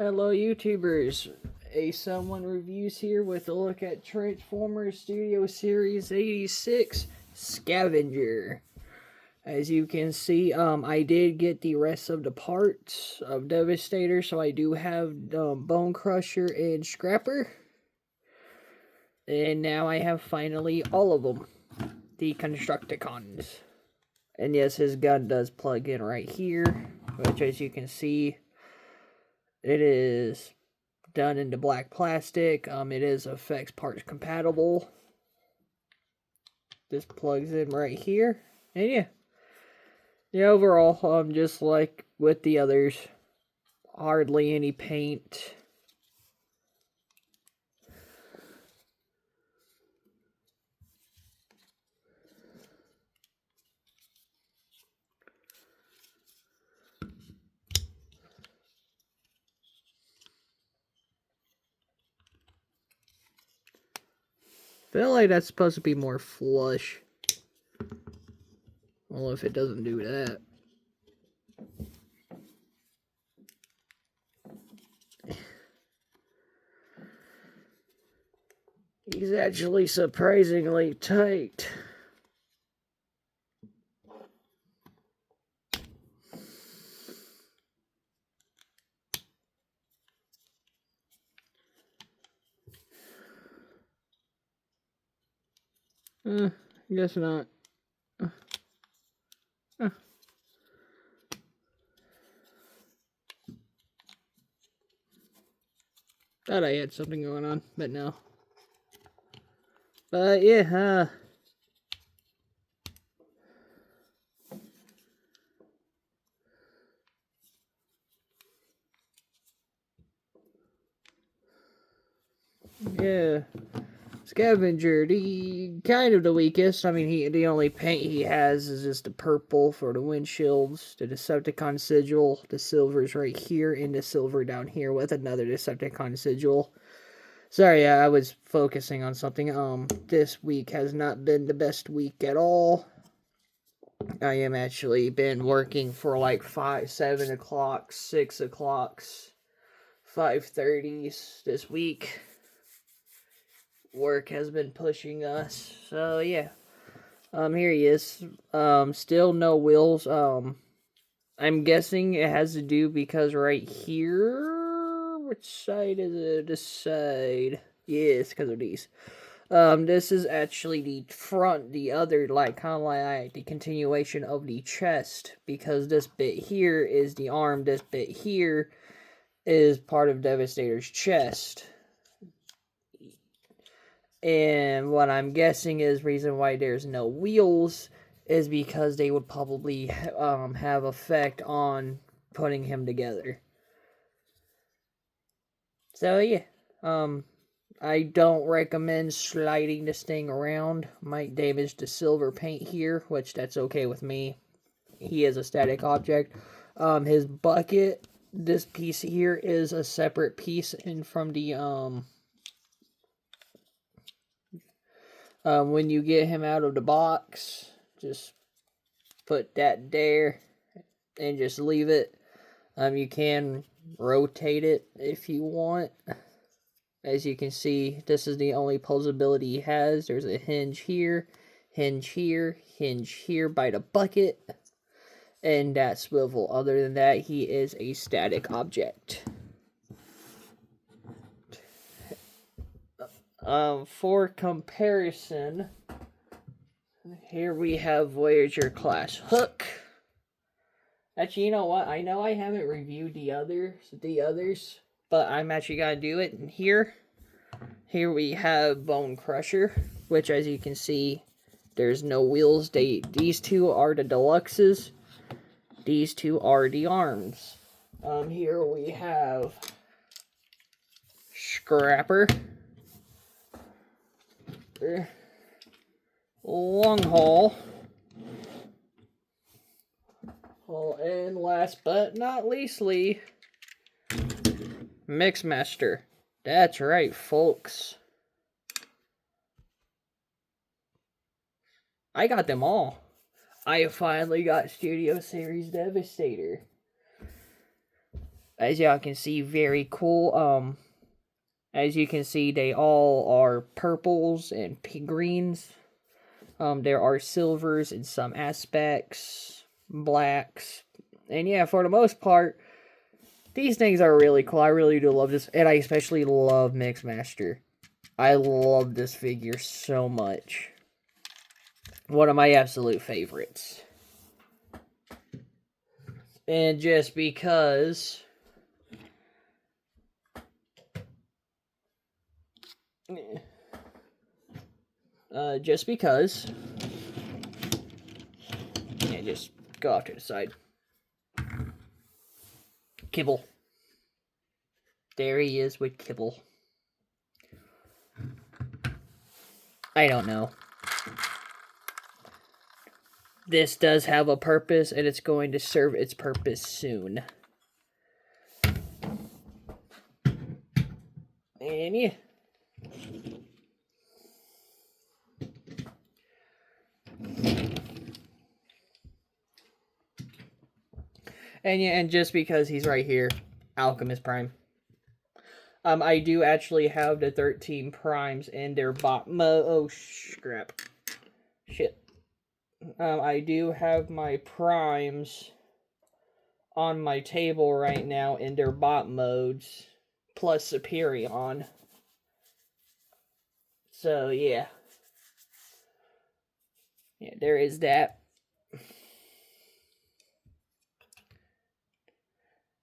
Hello YouTubers, a Someone Reviews here with a look at Transformers Studio Series 86 Scavenger. As you can see, I did get the rest of the parts of Devastator, so I do have Bone Crusher and Scrapper. And now I have finally all of them, the Constructicons. And yes, his gun does plug in right here, which as you can see, it is done into black plastic. It is effects parts compatible. This plugs in right here. And yeah. The overall, just like with the others, hardly any paint. Feel like that's supposed to be more flush. Well, if it doesn't do that. He's actually surprisingly tight. Guess not. Thought I had something going on, but no. But yeah, yeah. Scavenger, the kind of the weakest. I mean, the only paint he has is just the purple for the windshields, the Decepticon sigil, the silver's right here, and the silver down here with another Decepticon sigil. Sorry, I was focusing on something. This week has not been the best week at all. I am actually been working for like 7 o'clock, 6 o'clocks, 5:30s this week. Work has been pushing us, so yeah. Here he is. Still no wheels. I'm guessing it has to do because right here, which side is it? This side. Yes, because of these. This is actually the front, the other, like, kind of like the continuation of the chest, because this bit here is the arm, this bit here is part of Devastator's chest. And what I'm guessing is reason why there's no wheels is because they would probably have effect on putting him together. So yeah, I don't recommend sliding this thing around. Might damage the silver paint here, which that's okay with me. He is a static object. His bucket, this piece here is a separate piece in from the when you get him out of the box, just put that there and just leave it. You can rotate it if you want. As you can see, this is the only posability he has. There's a hinge here by the bucket, and that swivel. Other than that, he is a static object. For comparison, here we have Voyager class Hook. Actually, you know what? I know I haven't reviewed the others, but I'm actually gonna do it. And here we have Bone Crusher, which, as you can see, there's no wheels. These two are the deluxes. These two are the arms. Here we have Scrapper, Long Haul, and last but not leastly, Mixmaster. That's right, folks. I got them all. I finally got Studio Series Devastator. as y'all can see, very cool. As you can see, they all are purples and greens. There are silvers in some aspects, blacks, and yeah, for the most part, these things are really cool. I really do love this, and I especially love Mixmaster. I love this figure so much. One of my absolute favorites. And just because... just because... Yeah, just go off to the side. Kibble. There he is with Kibble. I don't know. This does have a purpose, and it's going to serve its purpose soon. And yeah. And yeah, and just because he's right here, Alchemist Prime. I do actually have the 13 primes in their oh, scrap. Shit. I do have my primes on my table right now in their bot modes, plus Superion. So, yeah. Yeah, there is that.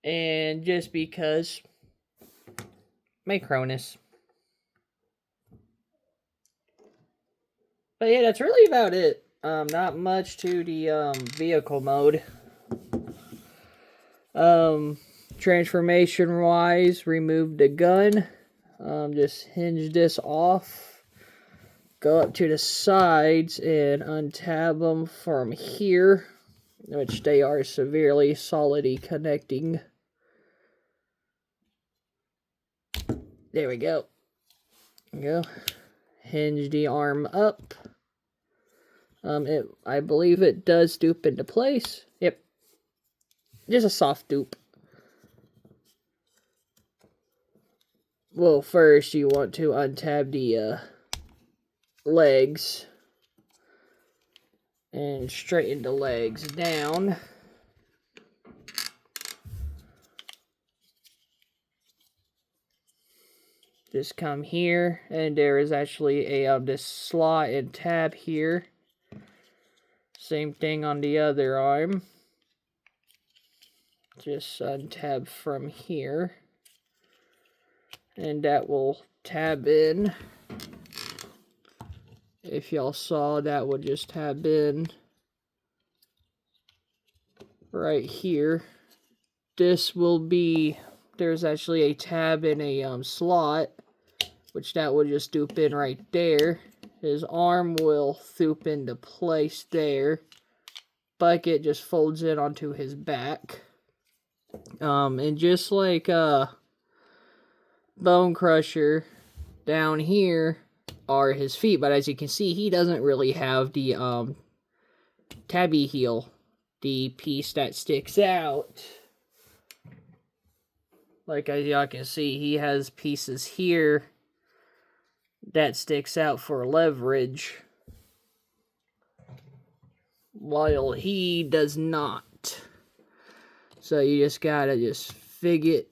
And just because... my Cronus. But yeah, that's really about it. Not much to the vehicle mode. Transformation wise, remove the gun. Just hinge this off. Go up to the sides and untab them from here, which they are severely solidly connecting. There we go. Go. Hinge the arm up. I believe it does dupe into place. Yep. Just a soft dupe. Well, first you want to untab the legs. And straighten the legs down. Just come here, and there is actually a this slot and tab here. Same thing on the other arm. Just untab from here. And that will tab in. If y'all saw, that would just tab in right here. This will be, there's actually a tab in a slot, which that would just dupe in right there. His arm will thup into place there. Bucket just folds in onto his back. And just like Bone Crusher, down here are his feet. But as you can see, he doesn't really have the tabby heel, the piece that sticks out. Like as y'all can see, he has pieces here that sticks out for leverage, while he does not. So you just gotta just fidget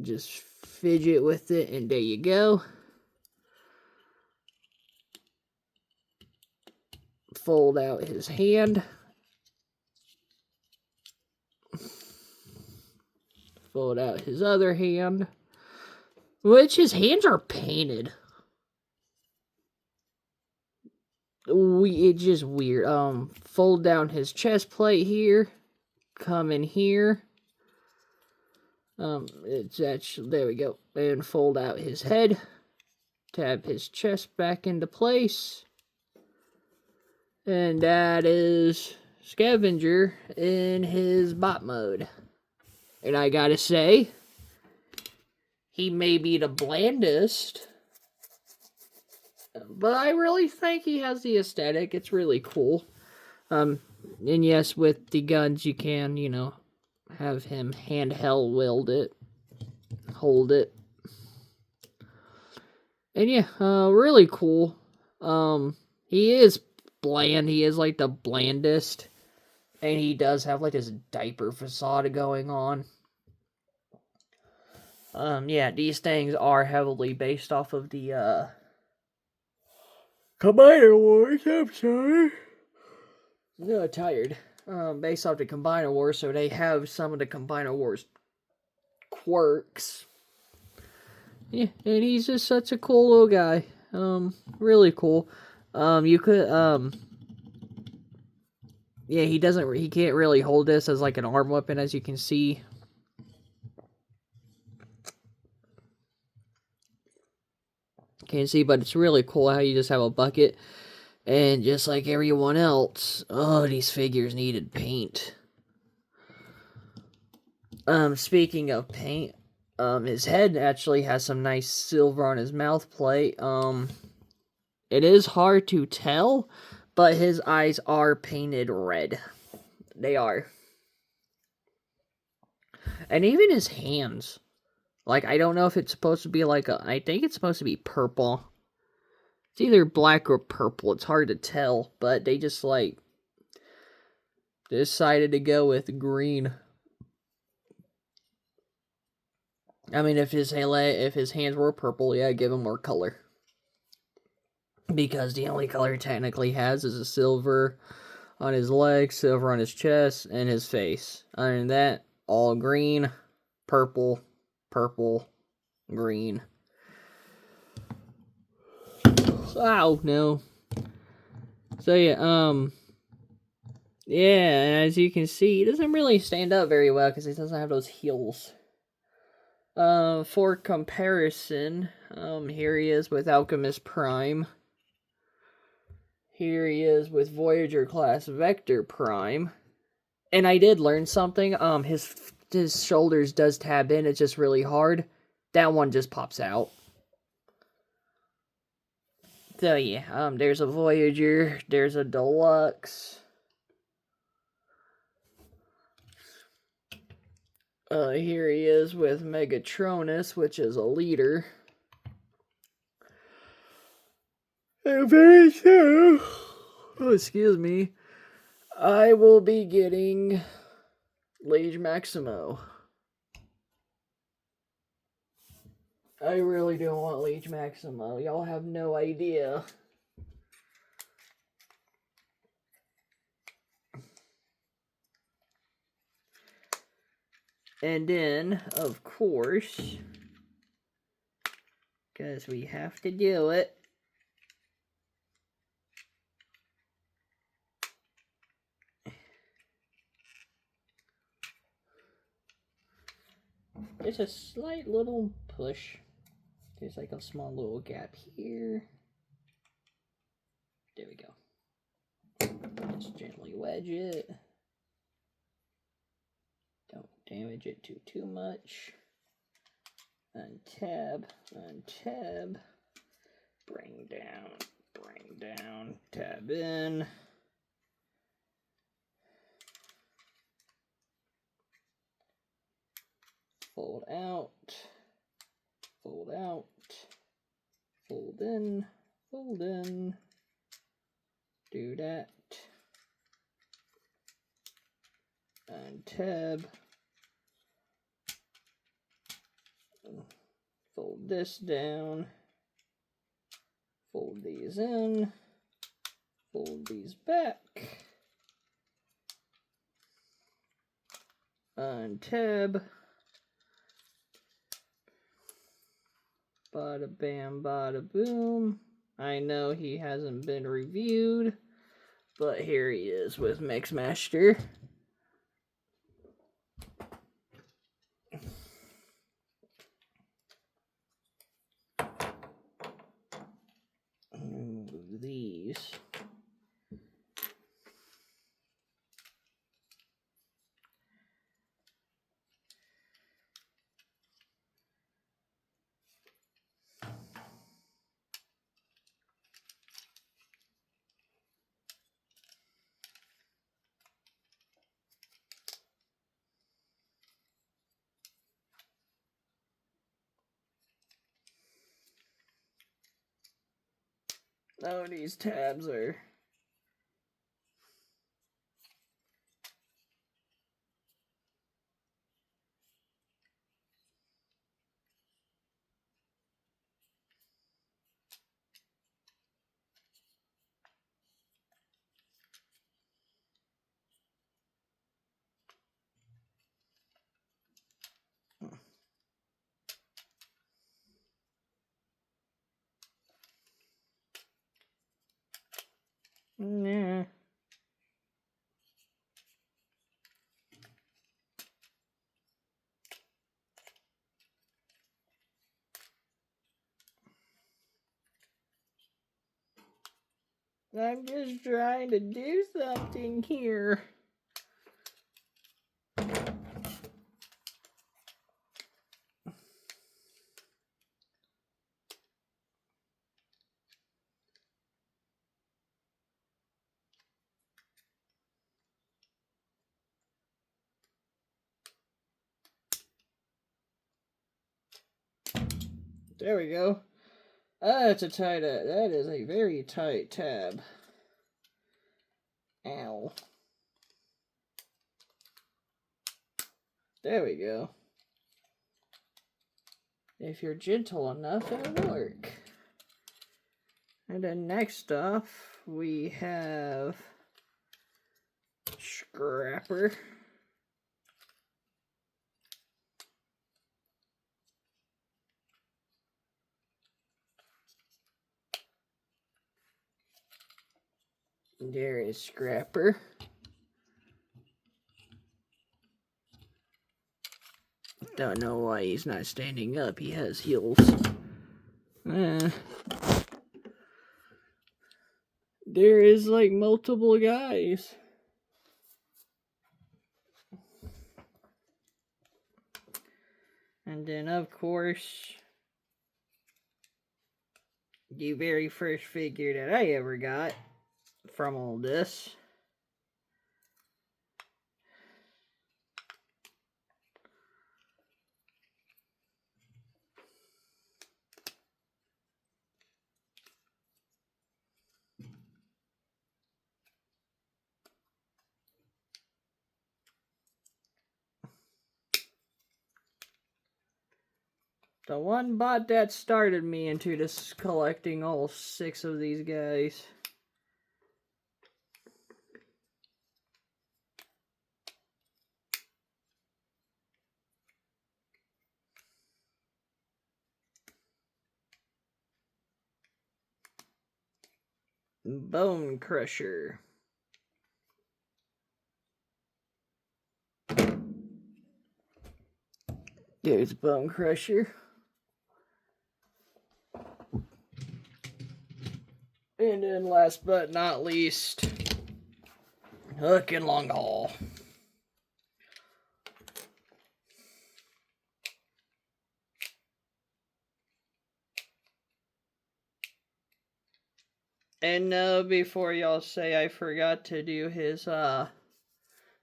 with it, and there you go. Fold out his hand. Fold out his other hand, which his hands are painted. It's just weird. Fold down his chest plate here. Come in here. It's actually, there we go. And fold out his head. Tab his chest back into place. And that is Scavenger in his bot mode. And I gotta say, he may be the blandest, but I really think he has the aesthetic. It's really cool. And yes, with the guns, you can, have him handheld wield it. hold it. And yeah, really cool. He is bland. He is like the blandest. And he does have like this diaper facade going on. Yeah, these things are heavily based off of the, Combiner Wars, I'm sorry. No, tired. Based off the Combiner Wars, so they have some of the Combiner Wars quirks. Yeah, and he's just such a cool little guy. Really cool. You could, yeah, he can't really hold this as like an arm weapon, as you can see. Can't see, but it's really cool how you just have a bucket, and just like everyone else, oh, these figures needed paint. Speaking of paint, his head actually has some nice silver on his mouth plate. It is hard to tell, but his eyes are painted red. They are. And even his hands. Like, I don't know if it's supposed to be like I think it's supposed to be purple. It's either black or purple. It's hard to tell, but they just, like, decided to go with green. I mean, if his hands were purple, yeah, give him more color. Because the only color he technically has is a silver on his legs, silver on his chest, and his face. Other than that, all green, purple, purple, green. Oh, no. So, yeah, yeah, as you can see, he doesn't really stand up very well because he doesn't have those heels. For comparison, here he is with Alchemist Prime. Here he is with Voyager class Vector Prime. And I did learn something. His shoulders does tab in. It's just really hard. That one just pops out. So yeah, there's a Voyager. There's a Deluxe. Here he is with Megatronus, which is a leader. And very soon, oh, excuse me, I will be getting Liege Maximo. I really don't want Liege Maximo. Y'all have no idea. And then, of course, because we have to do it, there's a slight little push. There's like a small little gap here. There we go. Just gently wedge it. Don't damage it too much. Untab, untab. Bring down, tab in. Fold out, fold out, fold in, do that, untab, fold this down, fold these in, fold these back, untab, bada bam, bada boom. I know he hasn't been reviewed, but here he is with Mixmaster. Move these. Oh, these tabs are... Yeah. I'm just trying to do something here. There we go. That's a tight. That is a very tight tab. Ow. There we go. If you're gentle enough, it'll work. And then next off, we have Scrapper. There is Scrapper. Don't know why he's not standing up. He has heels. There is like multiple guys. And then, of course, the very first figure that I ever got from all this. The one bot that started me into this collecting all 6 of these guys. Bone Crusher. There's Bone Crusher. And then last but not least, Hook and Long Haul. And before y'all say I forgot to do his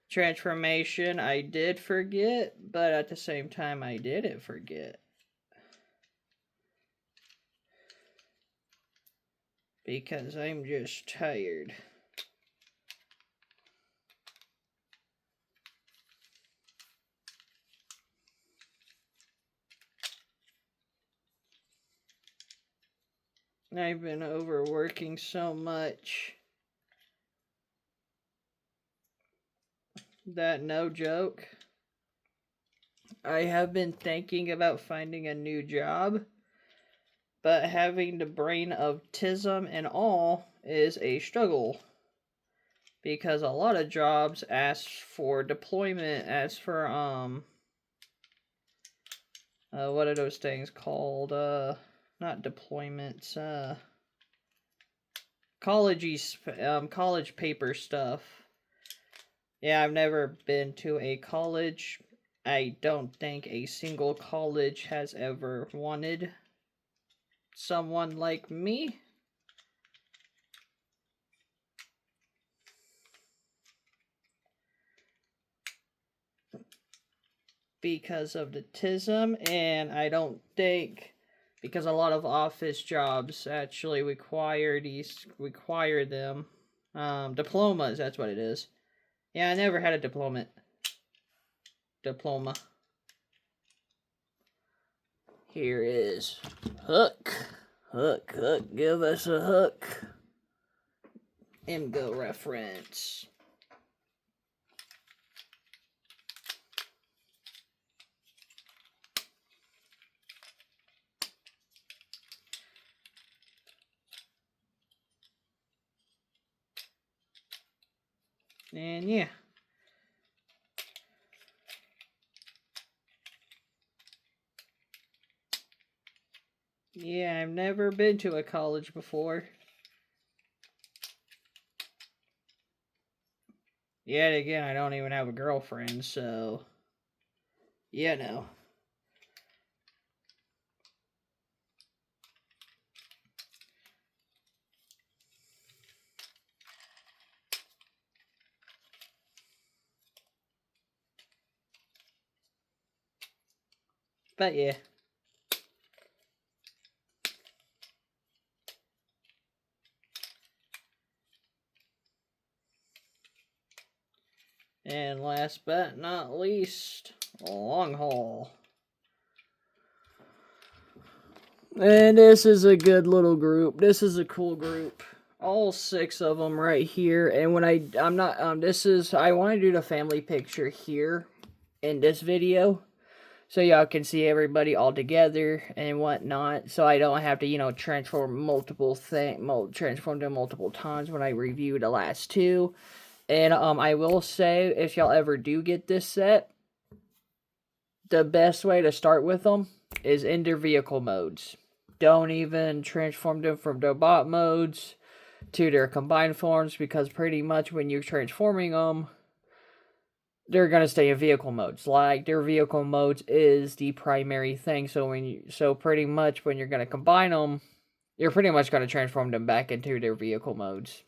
transformation, I did forget, but at the same time I didn't forget. Because I'm just tired. I've been overworking so much that no joke. I have been thinking about finding a new job, but having the brain of autism and all is a struggle. Because a lot of jobs ask for deployment, ask for, what are those things called? Not deployments, college paper stuff. Yeah, I've never been to a college. I don't think a single college has ever wanted someone like me. Because of the autism, and I don't think because a lot of office jobs actually require them. Diplomas, that's what it is. Yeah, I never had a diploma. Here is hook. Hook, give us a hook. MGO reference. And yeah. Yeah, I've never been to a college before. Yet again, I don't even have a girlfriend, so... Yeah, no. But yeah. And last but not least, long haul. And this is a good little group. This is a cool group. All 6 of them right here. And when I want to do the family picture here in this video, so y'all can see everybody all together and whatnot. So I don't have to, transform them multiple times when I review the last 2. And I will say, if y'all ever do get this set, the best way to start with them is in their vehicle modes. Don't even transform them from their bot modes to their combined forms, because pretty much when you're transforming them, they're gonna stay in vehicle modes. Like, their vehicle modes is the primary thing. So pretty much when you're gonna combine them, you're pretty much gonna transform them back into their vehicle modes.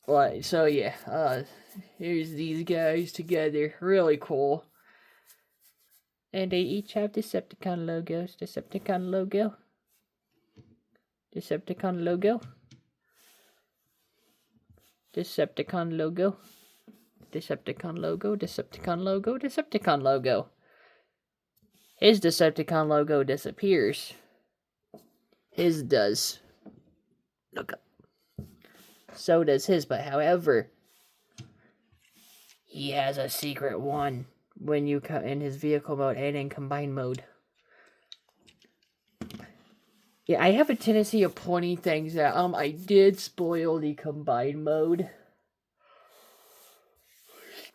Right, so yeah, here's these guys together. Really cool. And they each have Decepticon logos. Decepticon logo. Decepticon logo. Decepticon logo. Decepticon logo. Decepticon logo. Decepticon logo. His Decepticon logo disappears. His does. Look up. So does his, but however, he has a secret one when you come in his vehicle mode and in combined mode. Yeah, I have a tendency of pointing things out. I did spoil the combined mode.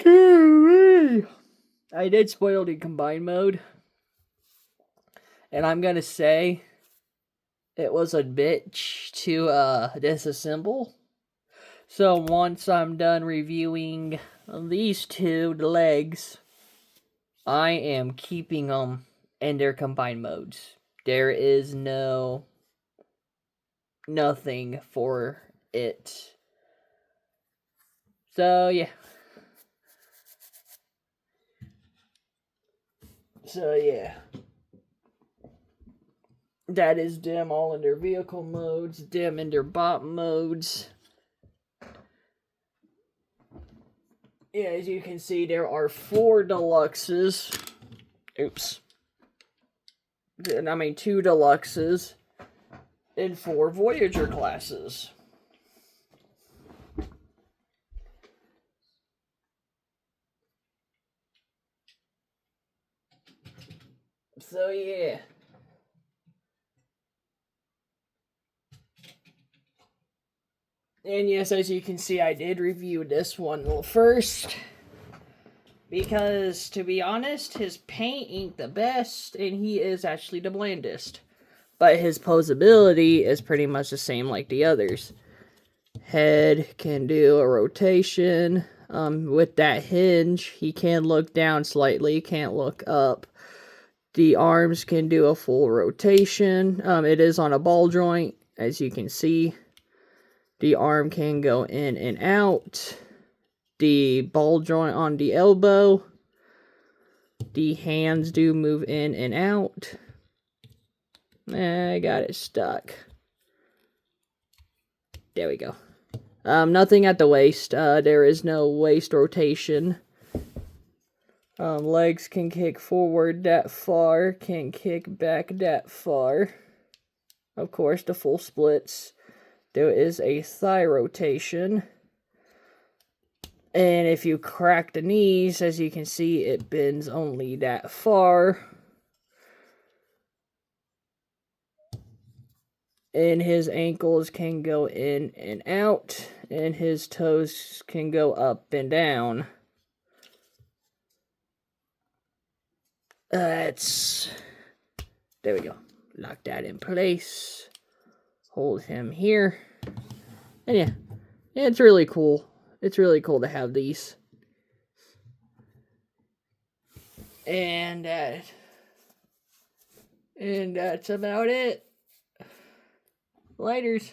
I did spoil the combined mode. And I'm gonna say it was a bitch to disassemble. So once I'm done reviewing these 2, the legs, I am keeping them in their combined modes. There is nothing for it. So yeah. That is them all in their vehicle modes, them in their bot modes. Yeah, as you can see, there are 4 deluxes. Oops. I mean, 2 deluxes and 4 Voyager classes. So yeah. And yes, as you can see, I did review this one first. Because, to be honest, his paint ain't the best, and he is actually the blandest. But his posability is pretty much the same like the others. Head can do a rotation. With that hinge, he can look down slightly, can't look up. The arms can do a full rotation. It is on a ball joint, as you can see. The arm can go in and out. The ball joint on the elbow The hands do move in and out. I got it stuck. There we go. Nothing at the waist. There is no waist rotation. Legs can kick forward that far, can kick back that far. Of course, the full splits. There is a thigh rotation. And if you crack the knees, as you can see, it bends only that far. And his ankles can go in and out, and his toes can go up and down. There we go. Lock that in place. Hold him here. And yeah, it's really cool. It's really cool to have these. And that's about it. Lighters.